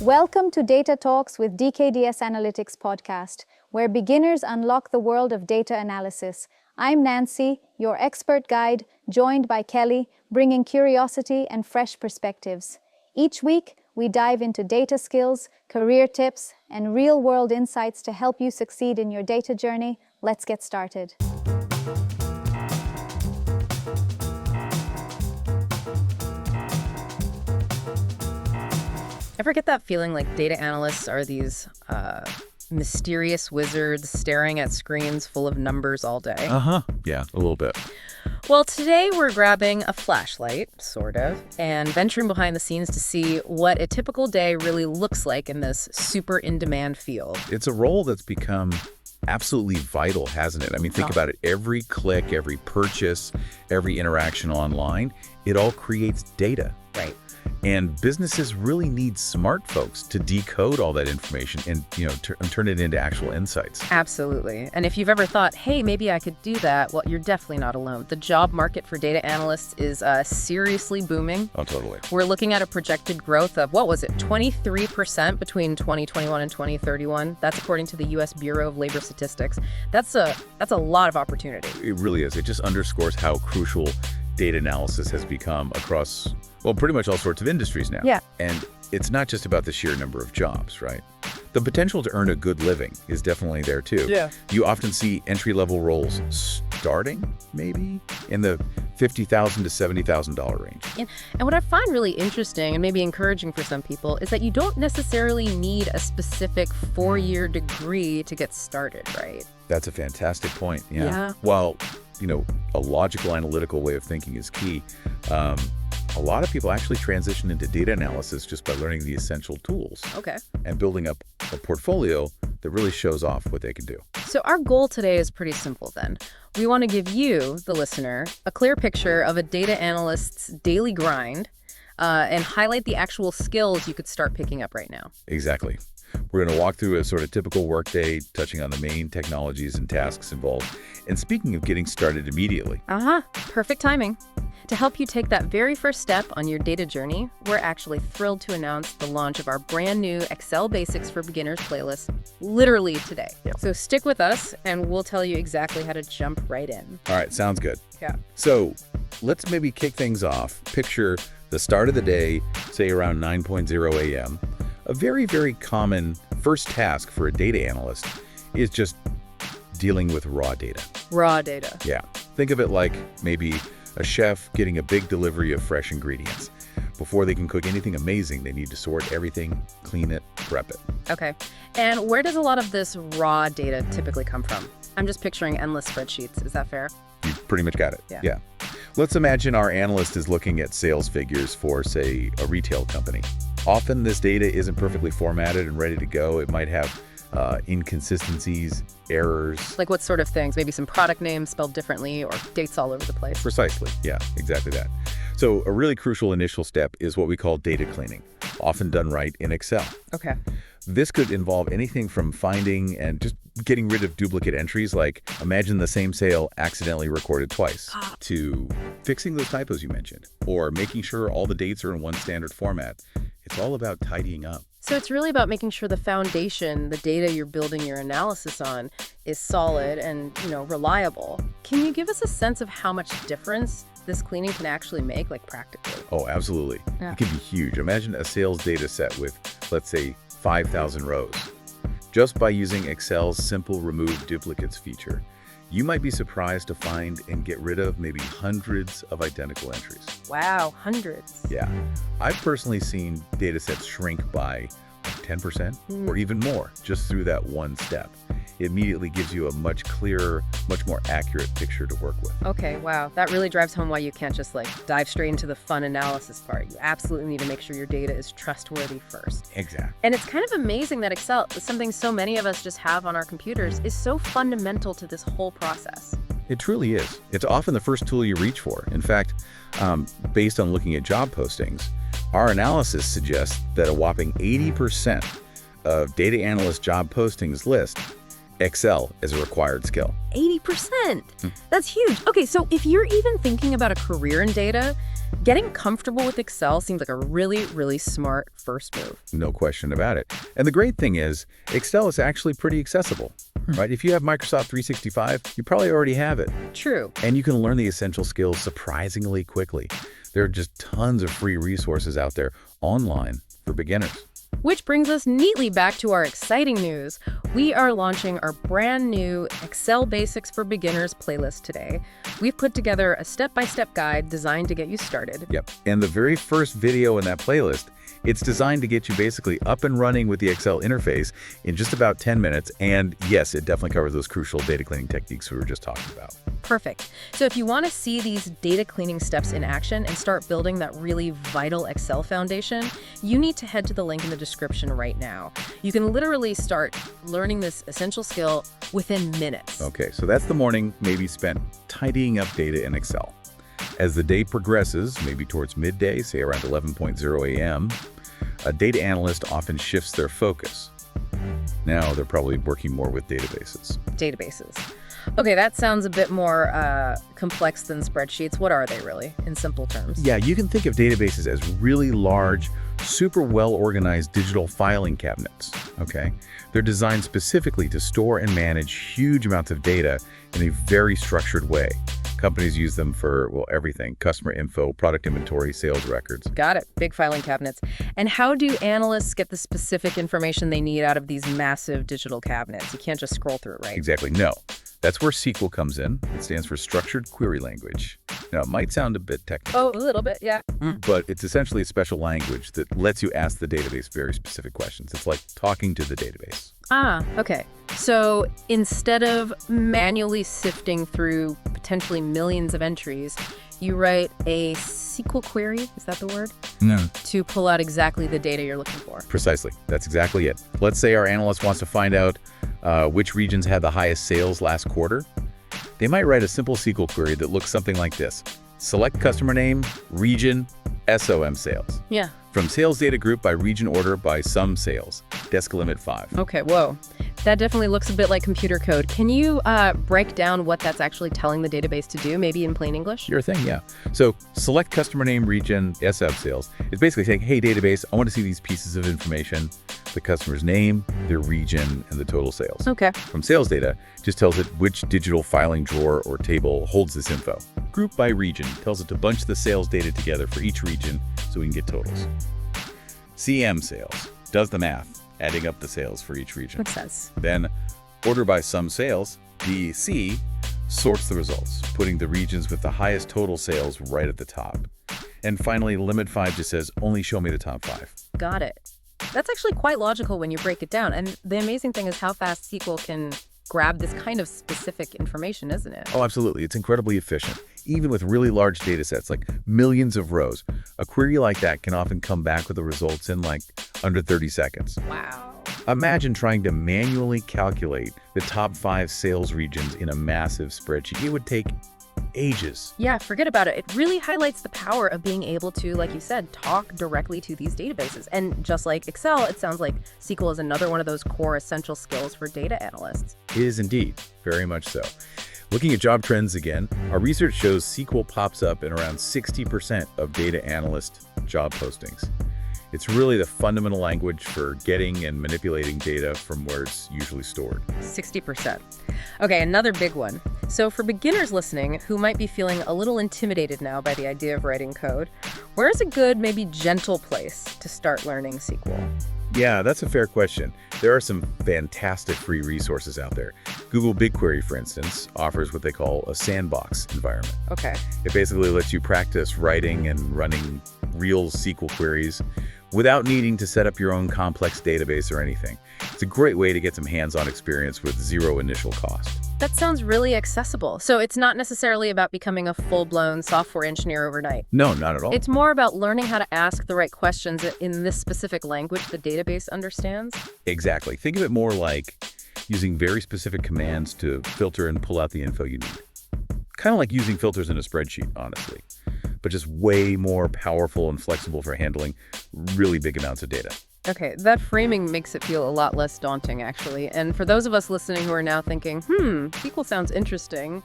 Welcome to Data Talks with DKDS Analytics podcast, where beginners unlock the world of data analysis. I'm Nancy, your expert guide, joined by Kelly, bringing curiosity and fresh perspectives. Each week, we dive into data skills, career tips, and real-world insights to help you succeed in your data journey. Let's get started. Ever get that feeling like data analysts are these mysterious wizards staring at screens full of numbers all day? Yeah, a little bit. Well, today we're grabbing a flashlight, sort of, and venturing behind the scenes to see what a typical day really looks like in this super in-demand field. It's a role that's become absolutely vital, hasn't it? I mean, think about it. Every click, every purchase, every interaction online, it all creates data. Right. And businesses really need smart folks to decode all that information and, turn it into actual insights. Absolutely. And if you've ever thought, hey, maybe I could do that, well, you're definitely not alone. The job market for data analysts is seriously booming. Oh, totally. We're looking at a projected growth of, 23% between 2021 and 2031. That's according to the U.S. Bureau of Labor Statistics. That's a lot of opportunity. It really is. It just underscores how crucial data analysis has become across, pretty much all sorts of industries now. Yeah. And it's not just about the sheer number of jobs, right? The potential to earn a good living is definitely there too. Yeah. You often see entry-level roles starting maybe in the $50,000 to $70,000 range. And what I find really interesting and maybe encouraging for some people is that you don't necessarily need a specific 4-year degree to get started, right? That's a fantastic point. Yeah. While, a logical analytical way of thinking is key, a lot of people actually transition into data analysis just by learning the essential tools. Okay. And building up a portfolio that really shows off what they can do. So our goal today is pretty simple then. We want to give you, the listener, a clear picture of a data analyst's daily grind and highlight the actual skills you could start picking up right now. Exactly. We're going to walk through a sort of typical workday, touching on the main technologies and tasks involved. And speaking of getting started immediately. Perfect timing. To help you take that very first step on your data journey, we're actually thrilled to announce the launch of our brand new Excel Basics for Beginners playlist literally today. Yep. So stick with us and we'll tell you exactly how to jump right in. All right, sounds good. Yeah. So let's maybe kick things off. Picture the start of the day, say around 9:00 a.m. A very, very common first task for a data analyst is just dealing with raw data. Raw data. Yeah. Think of it like maybe a chef getting a big delivery of fresh ingredients. Before they can cook anything amazing, they need to sort everything, clean it, prep it. Okay. And where does a lot of this raw data typically come from? I'm just picturing endless spreadsheets. Is that fair? You pretty much got it. Yeah. Let's imagine our analyst is looking at sales figures for, say, a retail company. Often this data isn't perfectly formatted and ready to go. It might have inconsistencies, errors. Like what sort of things? Maybe some product names spelled differently or dates all over the place. Precisely. Yeah, exactly that. So a really crucial initial step is what we call data cleaning, often done right in Excel. Okay. This could involve anything from finding and just getting rid of duplicate entries, like imagine the same sale accidentally recorded twice, to fixing those typos you mentioned, or making sure all the dates are in one standard format. It's all about tidying up. So it's really about making sure the foundation, the data you're building your analysis on, is solid and, reliable. Can you give us a sense of how much difference this cleaning can actually make, like practically? Oh, absolutely. Yeah. It can be huge. Imagine a sales data set with, let's say, 5,000 rows. Just by using Excel's simple remove duplicates feature, you might be surprised to find and get rid of maybe hundreds of identical entries. Wow, hundreds. Yeah. I've personally seen data sets shrink by 10% or even more just through that one step. It immediately gives you a much clearer, much more accurate picture to work with. Okay, wow. That really drives home why you can't just dive straight into the fun analysis part. You absolutely need to make sure your data is trustworthy first. Exactly. And it's kind of amazing that Excel, something so many of us just have on our computers, is so fundamental to this whole process. It truly is. It's often the first tool you reach for. In fact, based on looking at job postings, our analysis suggests that a whopping 80% of data analyst job postings list Excel as a required skill. 80%. That's huge. Okay, so if you're even thinking about a career in data, Getting comfortable with Excel seems like a really, really smart first move. No question about it. And the great thing is, Excel is actually pretty accessible, right? If you have Microsoft 365, you probably already have it. True. And you can learn the essential skills surprisingly quickly. There are just tons of free resources out there online for beginners. Which brings us neatly back to our exciting news. We are launching our brand new Excel Basics for Beginners playlist today. We've put together a step-by-step guide designed to get you started. Yep. And the very first video in that playlist, it's designed to get you basically up and running with the Excel interface in just about 10 minutes. And yes, it definitely covers those crucial data cleaning techniques we were just talking about. Perfect. So if you want to see these data cleaning steps in action and start building that really vital Excel foundation, you need to head to the link in the description right now. You can literally start learning this essential skill within minutes. Okay, so that's the morning maybe spent tidying up data in Excel. As the day progresses, maybe towards midday, say around 11:00 a.m., a data analyst often shifts their focus. Now they're probably working more with databases. Databases. Okay, that sounds a bit more complex than spreadsheets. What are they really, in simple terms? Yeah, you can think of databases as really large, super well-organized digital filing cabinets, okay? They're designed specifically to store and manage huge amounts of data in a very structured way. Companies use them for, well, everything: customer info, product inventory, sales records. Got it. Big filing cabinets. And how do analysts get the specific information they need out of these massive digital cabinets? You can't just scroll through it, right? Exactly. No. That's where SQL comes in. It stands for Structured Query Language. Now, it might sound a bit technical. Oh, a little bit, yeah. But it's essentially a special language that lets you ask the database very specific questions. It's like talking to the database. Ah, okay. So instead of manually sifting through potentially millions of entries, you write a SQL query, is that the word? No. To pull out exactly the data you're looking for. Precisely. That's exactly it. Let's say our analyst wants to find out which regions had the highest sales last quarter. They might write a simple SQL query that looks something like this: select customer name, region, SOM sales. Yeah. From sales data group by region order by sum sales. Desk limit 5. Okay, whoa. That definitely looks a bit like computer code. Can you break down what that's actually telling the database to do, maybe in plain English? Your thing, yeah. So select customer name, region, SF sales. It's basically saying, hey, database, I want to see these pieces of information: the customer's name, their region, and the total sales. Okay. From sales data, just tells it which digital filing drawer or table holds this info. Group by region tells it to bunch the sales data together for each region so we can get totals. CM sales does the math, adding up the sales for each region. Makes sense. Then order by sum sales, DC, sorts the results, putting the regions with the highest total sales right at the top. And finally, limit 5 just says, only show me the top 5. Got it. That's actually quite logical when you break it down. And the amazing thing is how fast SQL can grab this kind of specific information, isn't it? Oh, absolutely. It's incredibly efficient. Even with really large data sets, like millions of rows, a query like that can often come back with the results in like under 30 seconds. Wow. Imagine trying to manually calculate the top 5 sales regions in a massive spreadsheet. It would take ages. Yeah, forget about it. It really highlights the power of being able to, like you said, talk directly to these databases. And just like Excel, it sounds like SQL is another one of those core essential skills for data analysts. It is indeed, very much so. Looking at job trends again, our research shows SQL pops up in around 60% of data analyst job postings. It's really the fundamental language for getting and manipulating data from where it's usually stored. 60%. Okay, another big one. So for beginners listening who might be feeling a little intimidated now by the idea of writing code, where's a good, maybe gentle place to start learning SQL? Yeah, that's a fair question. There are some fantastic free resources out there. Google BigQuery, for instance, offers what they call a sandbox environment. Okay. It basically lets you practice writing and running real SQL queries without needing to set up your own complex database or anything. It's a great way to get some hands-on experience with zero initial cost. That sounds really accessible. So it's not necessarily about becoming a full-blown software engineer overnight. No, not at all. It's more about learning how to ask the right questions in this specific language the database understands. Exactly. Think of it more like using very specific commands to filter and pull out the info you need. Kind of like using filters in a spreadsheet, honestly, but just way more powerful and flexible for handling really big amounts of data. Okay, that framing makes it feel a lot less daunting, actually. And for those of us listening who are now thinking, SQL sounds interesting,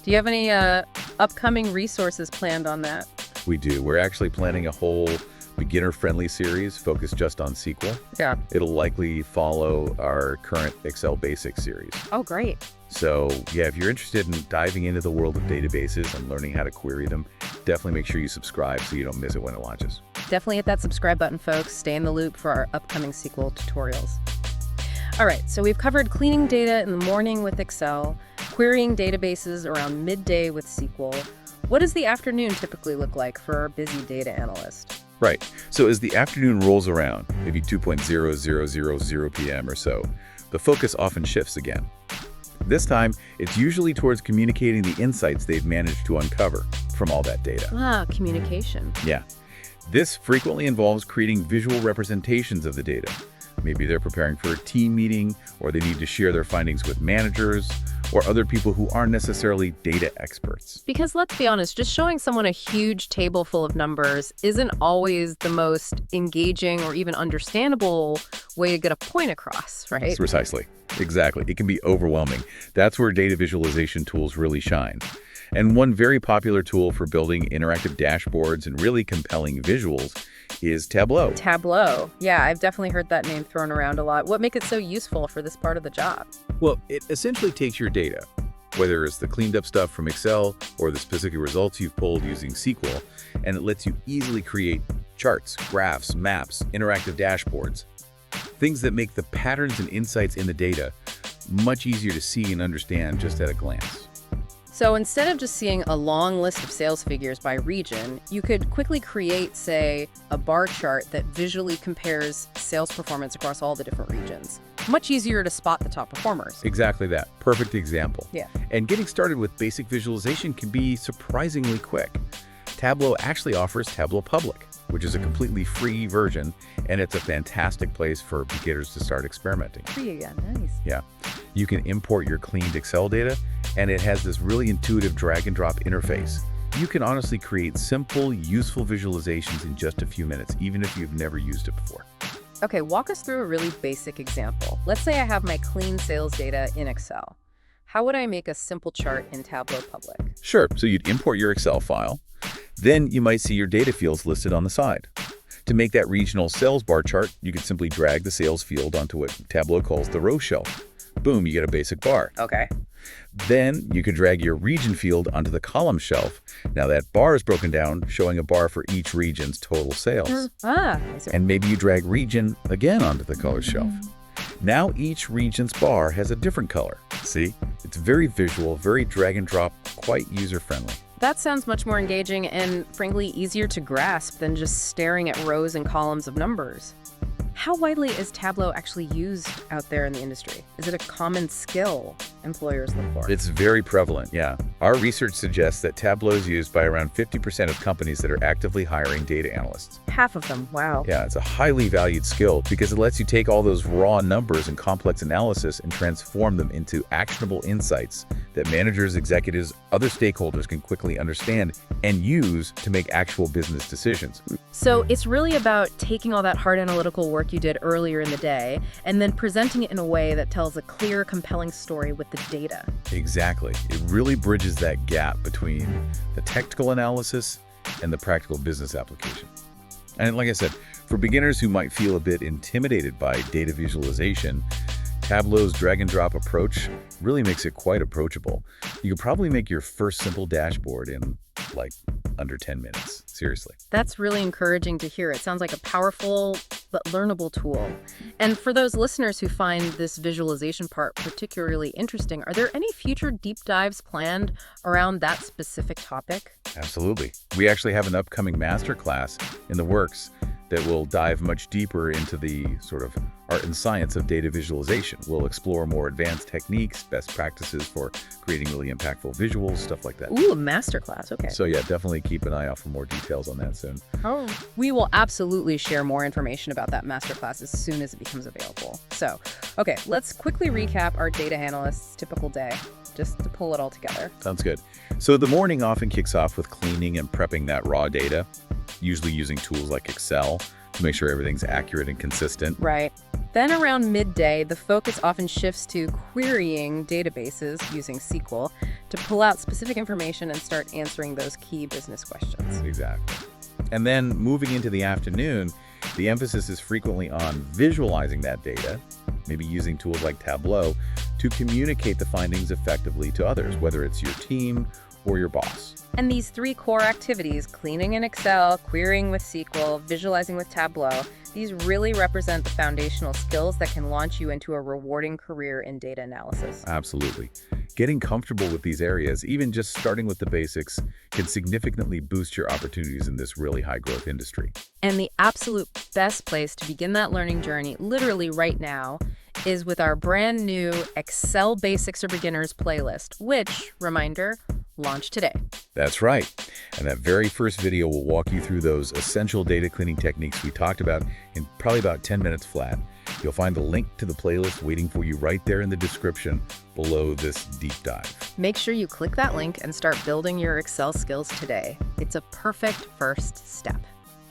do you have any upcoming resources planned on that? We do. We're actually planning a whole beginner-friendly series focused just on SQL. Yeah. It'll likely follow our current Excel Basics series. Oh, great. So, yeah, if you're interested in diving into the world of databases and learning how to query them, definitely make sure you subscribe so you don't miss it when it launches. Definitely hit that subscribe button, folks. Stay in the loop for our upcoming SQL tutorials. All right, so we've covered cleaning data in the morning with Excel, querying databases around midday with SQL. What does the afternoon typically look like for our busy data analyst? Right. So as the afternoon rolls around, maybe 2:00 p.m. or so, the focus often shifts again. This time, it's usually towards communicating the insights they've managed to uncover from all that data. Ah, communication. Yeah. This frequently involves creating visual representations of the data. Maybe they're preparing for a team meeting, or they need to share their findings with managers or other people who aren't necessarily data experts. Because let's be honest, just showing someone a huge table full of numbers isn't always the most engaging or even understandable way to get a point across, right? Precisely. Exactly. It can be overwhelming. That's where data visualization tools really shine. And one very popular tool for building interactive dashboards and really compelling visuals is Tableau. Tableau. Yeah, I've definitely heard that name thrown around a lot. What makes it so useful for this part of the job? Well, it essentially takes your data, whether it's the cleaned up stuff from Excel or the specific results you've pulled using SQL, and it lets you easily create charts, graphs, maps, interactive dashboards, things that make the patterns and insights in the data much easier to see and understand just at a glance. So instead of just seeing a long list of sales figures by region, you could quickly create, say, a bar chart that visually compares sales performance across all the different regions. Much easier to spot the top performers. Exactly that. Perfect example. Yeah. And getting started with basic visualization can be surprisingly quick. Tableau actually offers Tableau Public, which is a completely free version, and it's a fantastic place for beginners to start experimenting. Free again, nice. Yeah. You can import your cleaned Excel data, and it has this really intuitive drag and drop interface. You can honestly create simple, useful visualizations in just a few minutes, even if you've never used it before. Okay, walk us through a really basic example. Let's say I have my clean sales data in Excel. How would I make a simple chart in Tableau Public? Sure. So you'd import your Excel file. Then you might see your data fields listed on the side. To make that regional sales bar chart, you could simply drag the sales field onto what Tableau calls the row shelf. Boom, you get a basic bar. Okay. Then you could drag your region field onto the column shelf. Now that bar is broken down, showing a bar for each region's total sales. I see. And maybe you drag region again onto the color shelf. Now each region's bar has a different color. See? It's very visual, very drag and drop, quite user-friendly. That sounds much more engaging and, frankly, easier to grasp than just staring at rows and columns of numbers. How widely is Tableau actually used out there in the industry? Is it a common skill employers look for? It's very prevalent, yeah. Our research suggests that Tableau is used by around 50% of companies that are actively hiring data analysts. Half of them, wow. Yeah, it's a highly valued skill because it lets you take all those raw numbers and complex analysis and transform them into actionable insights that managers, executives, other stakeholders can quickly understand and use to make actual business decisions. So it's really about taking all that hard analytical work you did earlier in the day and then presenting it in a way that tells a clear, compelling story with the data. Exactly. It really bridges that gap between the technical analysis and the practical business application. And like I said, for beginners who might feel a bit intimidated by data visualization, Tableau's drag and drop approach really makes it quite approachable. You could probably make your first simple dashboard in like under 10 minutes. Seriously. That's really encouraging to hear. It sounds like a powerful but learnable tool. And for those listeners who find this visualization part particularly interesting, are there any future deep dives planned around that specific topic? Absolutely. We actually have an upcoming masterclass in the works that will dive much deeper into the sort of art and science of data visualization. We'll explore more advanced techniques, best practices for creating really impactful visuals, stuff like that. Ooh, a masterclass. Okay. So yeah, definitely keep an eye out for more details on that soon. Oh, we will absolutely share more information about that masterclass as soon as it becomes available. So, okay, let's quickly recap our data analyst's typical day, just to pull it all together. Sounds good. So the morning often kicks off with cleaning and prepping that raw data, usually using tools like Excel to make sure everything's accurate and consistent. Right. Then around midday, the focus often shifts to querying databases using SQL to pull out specific information and start answering those key business questions. Exactly. And then moving into the afternoon, the emphasis is frequently on visualizing that data, maybe using tools like Tableau to communicate the findings effectively to others, whether it's your team or your boss. And these three core activities, cleaning in Excel, querying with SQL, visualizing with Tableau, these really represent the foundational skills that can launch you into a rewarding career in data analysis. Absolutely. Getting comfortable with these areas, even just starting with the basics, can significantly boost your opportunities in this really high-growth industry. And the absolute best place to begin that learning journey, literally right now, is with our brand new Excel Basics for Beginners playlist, which, reminder, launched today. That's right. And that very first video will walk you through those essential data cleaning techniques we talked about in probably about 10 minutes flat. You'll find the link to the playlist waiting for you right there in the description below this deep dive. Make sure you click that link and start building your Excel skills today. It's a perfect first step.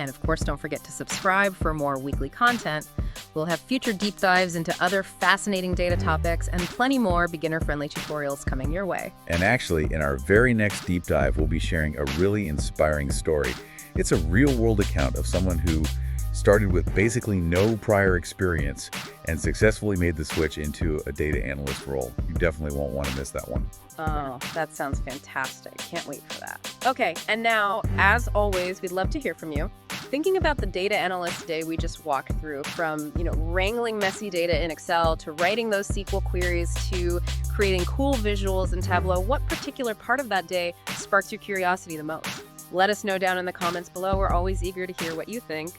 And of course, don't forget to subscribe for more weekly content. We'll have future deep dives into other fascinating data topics and plenty more beginner-friendly tutorials coming your way. And actually, in our very next deep dive, we'll be sharing a really inspiring story. It's a real-world account of someone who started with basically no prior experience and successfully made the switch into a data analyst role. You definitely won't want to miss that one. Oh, that sounds fantastic. Can't wait for that. Okay, and now, as always, we'd love to hear from you. Thinking about the data analyst day we just walked through, from wrangling messy data in Excel to writing those SQL queries to creating cool visuals in Tableau, what particular part of that day sparks your curiosity the most? Let us know down in the comments below. We're always eager to hear what you think.